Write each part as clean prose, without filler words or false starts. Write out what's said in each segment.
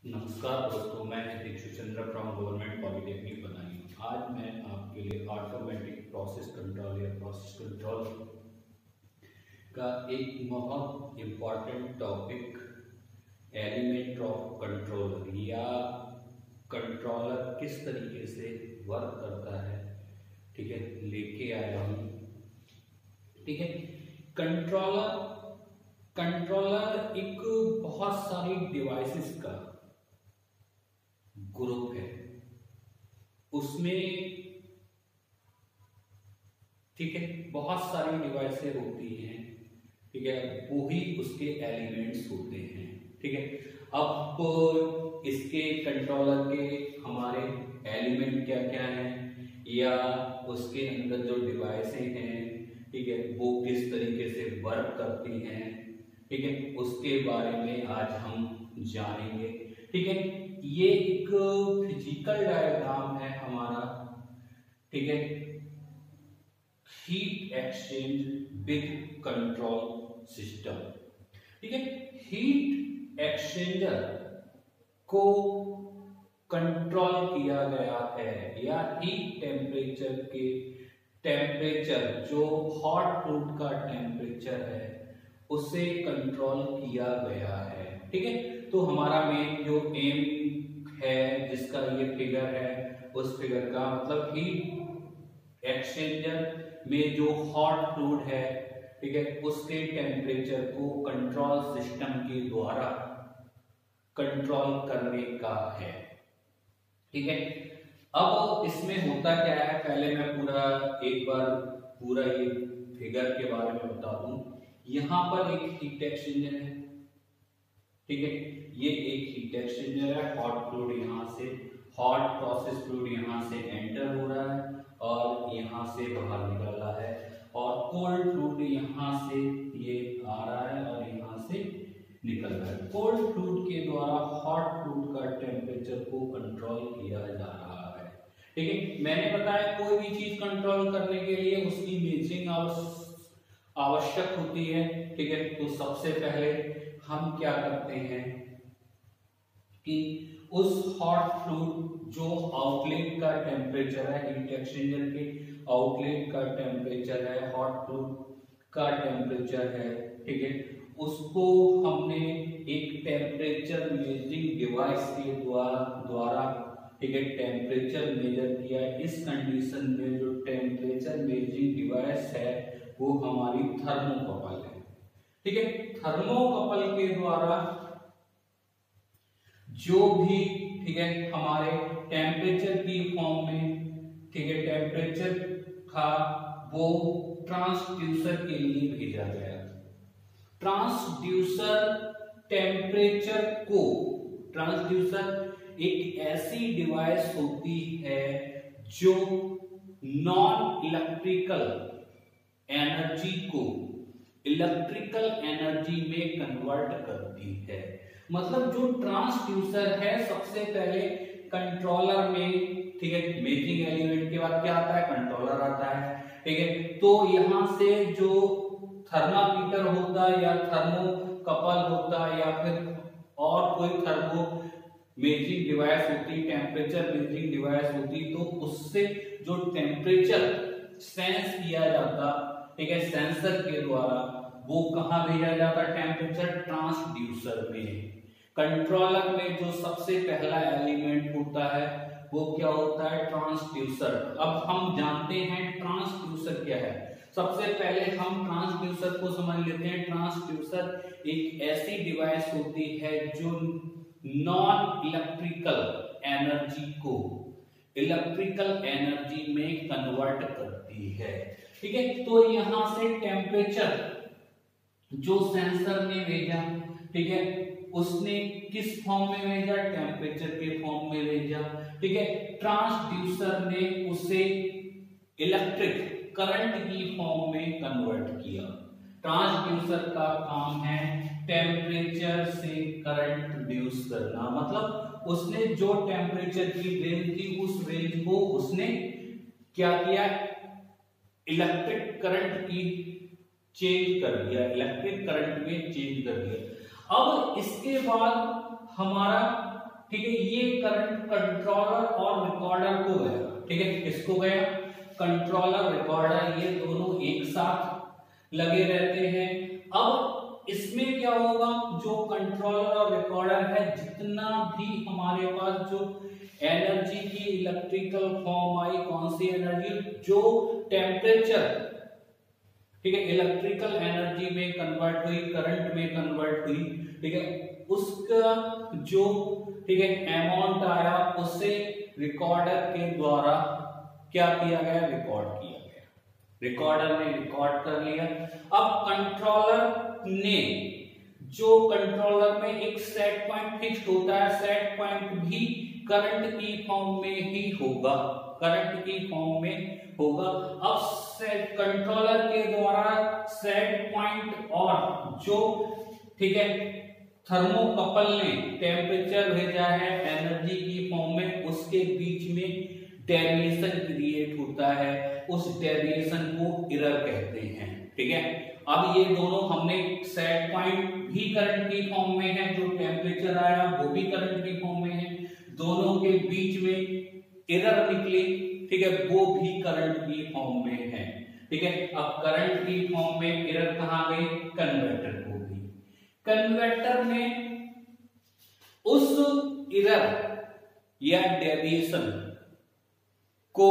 नमस्कार दोस्तों, मैं दीक्षित चंद्र फ्रॉम गवर्नमेंट पॉलिटेक्निक बनाई। आज मैं आपके लिए ऑटोमेटिक प्रोसेस कंट्रोल या प्रोसेस कंट्रोल का एक बहुत important topic element of controller या कंट्रोलर किस तरीके से वर्क करता है, ठीक है, लेके आया हूँ। ठीक है, कंट्रोलर कंट्रोलर एक बहुत सारी डिवाइसेस का ग्रुप है। उसमें ठीक है बहुत सारी डिवाइसें होती हैं, ठीक है, वो ही उसके एलिमेंट्स होते हैं। ठीक है, अब इसके कंट्रोलर के हमारे एलिमेंट क्या क्या हैं या उसके अंदर जो डिवाइसें हैं, ठीक है, वो किस तरीके से वर्क करती हैं, ठीक है, उसके बारे में आज हम जानेंगे। ठीक है, ये एक फिजिकल डायग्राम है हमारा, ठीक है, heat exchange with control system. ठीक है, हीट एक्सचेंजर को कंट्रोल किया गया है या हीट टेम्परेचर जो हॉट फ्लूइड का टेम्परेचर है उसे कंट्रोल किया गया है। ठीक है, तो हमारा मेन जो एम है जिसका ये फिगर है, उस फिगर का मतलब हीट एक्सचेंजर में जो हॉट फ्लूइड है, ठीक है, उसके टेम्परेचर को कंट्रोल सिस्टम के द्वारा कंट्रोल करने का है। ठीक है, अब इसमें होता क्या है, पहले मैं एक बार पूरा ये फिगर के बारे में बता दूं। यहां पर एक हीट एक्सचेंजर है, ठीक है, ये एक हीट एक्सचेंजर है। हॉट फ्लूइड यहाँ से, हॉट प्रोसेस फ्लूइड यहाँ से एंटर हो रहा है और यहाँ से बाहर निकल रहा है, और कोल्ड फ्लूइड यहाँ से ये आ रहा है और यहाँ से निकल रहा है। कोल्ड फ्लूइड के द्वारा हॉट फ्लूइड का टेम्परेचर को कंट्रोल किया जा रहा है। ठीक है, मैंने बताया कोई भी चीज कंट्रोल करने के लिए उसकी मेजरिंग आवश्यक होती है। ठीक है, तो सबसे पहले हम क्या करते हैं कि उस हॉट फ्लूइड जो आउटलेट का टेम्परेचर है, हीट एक्सचेंजर के आउटलेट का टेम्परेचर है, हॉट फ्लूइड का टेम्परेचर है, ठीक है, उसको हमने एक टेम्परेचर मेजरिंग डिवाइस के द्वारा ठीक है टेम्परेचर मेजर किया। इस कंडीशन में जो टेम्परेचर मेजरिंग डिवाइस है वो हमारी थर्मोकपल है। ठीक है, थर्मोकपल के द्वारा जो भी ठीक है हमारे टेम्परेचर की फॉर्म में, ठीक है, टेम्परेचर था वो ट्रांसड्यूसर के लिए भेजा गया। ट्रांसड्यूसर एक ऐसी डिवाइस होती है जो नॉन इलेक्ट्रिकल एनर्जी को इलेक्ट्रिकल एनर्जी में कन्वर्ट करती है। मतलब जो ट्रांसड्यूसर है, सबसे पहले कंट्रोलर में, ठीक है, मेजरिंग एलिमेंट के बाद क्या आता है, कंट्रोलर आता है। ठीक है, तो यहां से जो थर्मामीटर होता है या थर्मोकपल होता है या फिर और कोई थर्मो मेजरिंग डिवाइस होती, टेम्परेचर मेजरिंग डिवाइस होती, तो उससे जो टेम्परेचर सेंस किया जाता, ठीक है, सेंसर के द्वारा वो कहां भेजा जाता, टेम्परेचर ट्रांसड्यूसर में। कंट्रोलर में जो सबसे पहला एलिमेंट होता है वो क्या होता है, ट्रांसड्यूसर। अब हम जानते हैं ट्रांसड्यूसर क्या है। सबसे पहले हम ट्रांसड्यूसर को समझ लेते हैं। ट्रांसड्यूसर एक ऐसी डिवाइस होती है जो नॉन इलेक्ट्रिकल एनर्जी को इलेक्ट्रिकल एनर्जी में कन्वर्ट करती है। ठीक है, तो यहां से टेम्परेचर जो सेंसर ने भेजा, ठीक है, उसने किस फॉर्म में भेजा, टेम्परेचर के फॉर्म में भेजा। ठीक है, ट्रांसड्यूसर ने उसे इलेक्ट्रिक करंट की फॉर्म में कन्वर्ट किया। ट्रांसड्यूसर का काम है टेम्परेचर से करंट प्रोड्यूस करना। मतलब उसने जो टेम्परेचर की रेंज थी उस रेंज को उसने क्या किया, इलेक्ट्रिक करंट की चेंज कर दिया, इलेक्ट्रिक करंट में चेंज कर दिया। अब इसके बाद हमारा ठीक है, ये करंट कंट्रोलर और रिकॉर्डर को गया, ठीक है, किसको गया, कंट्रोलर रिकॉर्डर, ये दोनों एक साथ लगे रहते हैं। अब इसमें क्या होगा, जो कंट्रोलर और रिकॉर्डर है, जितना भी हमारे पास जो एनर्जी की इलेक्ट्रिकल फॉर्म आई, कौन सी एनर्जी, जो टेम्परेचर, ठीक है, इलेक्ट्रिकल एनर्जी में कन्वर्ट हुई, करंट में कन्वर्ट हुई, ठीक है, उसका जो, ठीक है, अमाउंट आया, उसे रिकॉर्डर के द्वारा क्या किया गया, रिकॉर्ड किया गया, रिकॉर्डर ने रिकॉर्ड कर लिया। अब कंट्रोलर ने, जो कंट्रोलर में एक सेट पॉइंट फिक्स्ड होता है, सेट पॉइंट भी करंट की फॉर्म में ही होगा, करंट की फॉर्म में होगा। अब सेट कंट्रोलर के द्वारा सेट पॉइंट और जो, ठीक है, थर्मोकपल ने टेम्परेचर भेजा है एनर्जी की फॉर्म में, उसके बीच में डेविएशन क्रिएट होता है, उस डेविएशन को एरर कहते हैं, ठीक है। अब ये दोनों हमने, सेट पॉइंट भी करंट की फॉर्म में है, जो टेम्परेचर आया वो भी करंट की फॉर्म में है, दोनों के बीच में एरर निकली, ठीक है, वो भी करंट की फॉर्म में है, ठीक है। अब करंट की फॉर्म में एरर कहां गई, कन्वर्टर को भी, कन्वर्टर ने उस एरर या डेविएशन को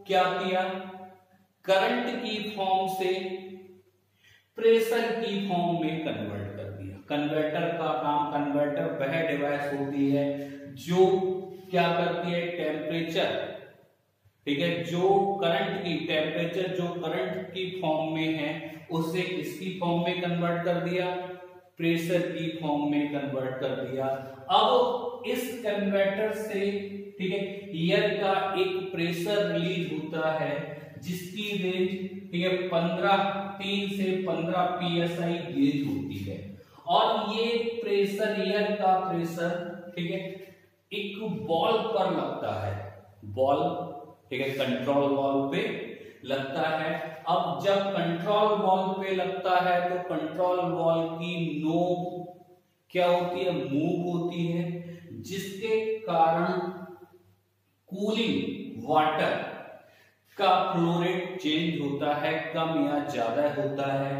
क्या किया, करंट की फॉर्म से प्रेशर की फॉर्म में कन्वर्ट कर दिया। कन्वर्टर का काम, कन्वर्टर वह डिवाइस होती है जो क्या करती है, टेम्परेचर, ठीक है, जो करंट की, टेम्परेचर जो करंट की फॉर्म में है, उसे इसकी फॉर्म में कन्वर्ट कर दिया, प्रेशर की फॉर्म में कन्वर्ट कर दिया। अब इस कन्वर्टर से, ठीक है, एयर का एक प्रेशर रिलीज होता है, जिसकी रेंज, ठीक है, 3 से 15 psi गेज होती है, और ये प्रेशर, एयर का प्रेशर, ठीक है, एक बॉल पर लगता है, बॉल, ठीक है, कंट्रोल वॉल पे लगता है। अब जब कंट्रोल वॉल पे लगता है तो कंट्रोल वॉल की नोब क्या होती है, मूव होती है, जिसके कारण कूलिंग वाटर का फ्लो रेट चेंज होता है, कम या ज्यादा होता है,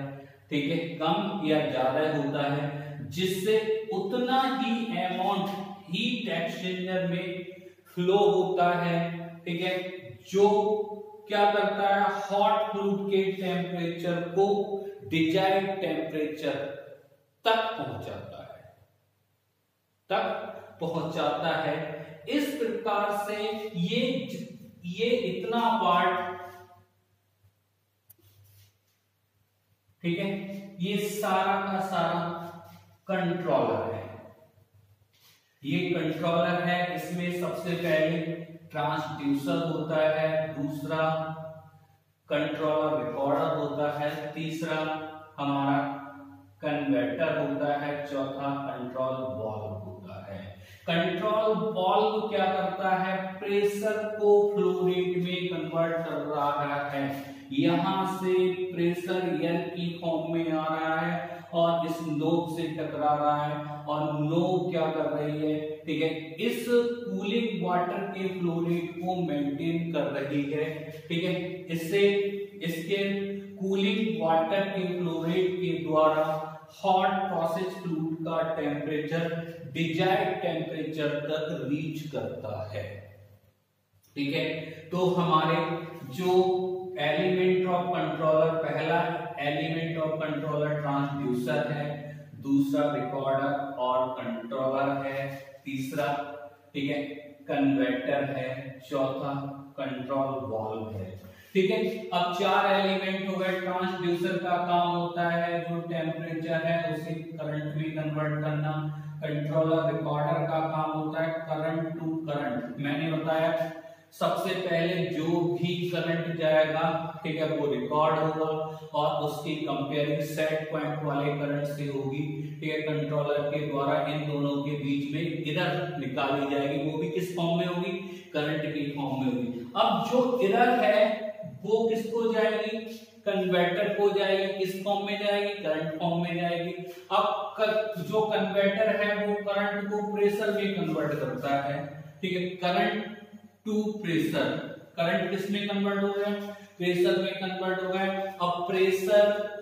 ठीक है, कम या ज्यादा होता है, जिससे उतना ही अमाउंट हीट एक्सचेंजर में फ्लो होता है, ठीक है, जो क्या करता है, हॉट फ्लूइड के टेम्परेचर को डिजायर्ड टेम्परेचर तक पहुंचाता है। इस प्रकार से ये इतना पार्ट, ठीक है, ये सारा का सारा कंट्रोलर है, ये कंट्रोलर है। इसमें सबसे पहले ट्रांसड्यूसर होता है, दूसरा कंट्रोलर रिकॉर्डर होता है, तीसरा हमारा कन्वर्टर होता है, चौथा कंट्रोल वाल्व होता है। कंट्रोल वाल्व क्या करता है, प्रेशर को फ्लो रेट में कन्वर्ट कर रहा है, यहां से प्रेशर एयर की फॉर्म में आ रहा है और इस नोब से टकरा रहा है, और नोब क्या कर रही है, ठीक है, इस कूलिंग वाटर के फ्लो रेट को मेंटेन कर रही है, ठीक है, इससे इसके कूलिंग वाटर के फ्लो रेट के द्वारा हॉट प्रोसेस फ्लूइड का टेम्परेचर डिजायर्ड टेम्परेचर तक रीच करता है, ठीक है। तो हमारे जो एलिमेंट ऑफ कंट्रोलर, पहला एलिमेंट ऑफ कंट्रोलर ट्रांसड्यूसर है, दूसरा रिकॉर्डर और कंट्रोलर है, तीसरा, ठीक है, कन्वर्टर है, चौथा कंट्रोल वाल्व है, ठीक है। अब 4 एलिमेंट हो गए। ट्रांसड्यूसर का काम होता है जो टेम्परेचर है उसे करंट में कन्वर्ट करना। कंट्रोलर रिकॉर्डर का काम होता है करंट टू करंट। मैंने बताया सबसे पहले जो भी करंट जाएगा, ठीक है, वो रिकॉर्ड होगा और उसकी कंपेयरिंग सेट पॉइंट वाले करंट से होगी, ठीक है। कंट्रोलर के द्वारा इन दोनों के बीच में एरर निकाली जाएगी, वो भी किस फॉर्म में होगी, करंट की फॉर्म में होगी। अब जो एरर है वो किसको जाएगी, कन्वर्टर को जाएगी, किस फॉर्म में जाएगी, करंट फॉर्म में जाएगी। अब जो कन्वर्टर है वो करंट को प्रेशर में कन्वर्ट करता है, ठीक है, करंट टू प्रेशर, करंट किस में कन्वर्ट हो गया, प्रेशर में कन्वर्ट हो गया। अब प्रेशर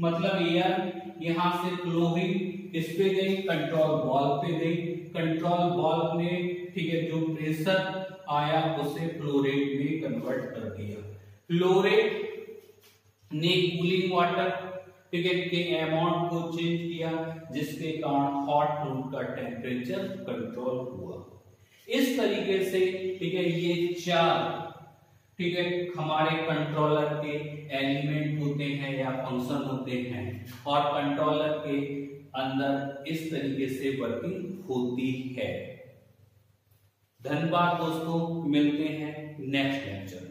मतलब एयर यहां से फ्लो हुई, इस पे गई, कंट्रोल वाल्व पे गई, कंट्रोल वाल्व ने, ठीक है, जो प्रेशर आया उसे फ्लो रेट में कन्वर्ट कर दिया। फ्लो रेट ने कूलिंग वाटर, ठीक है, के अमाउंट को चेंज किया, जिसके कारण हॉट फ्लूइड का टेम्परेचर कंट्रोल हुआ। इस तरीके से, ठीक है, ये चार, ठीक है, हमारे कंट्रोलर के एलिमेंट होते हैं या फंक्शन होते हैं, और कंट्रोलर के अंदर इस तरीके से वर्किंग होती है। धन्यवाद दोस्तों, मिलते हैं नेक्स्ट लेक्चर।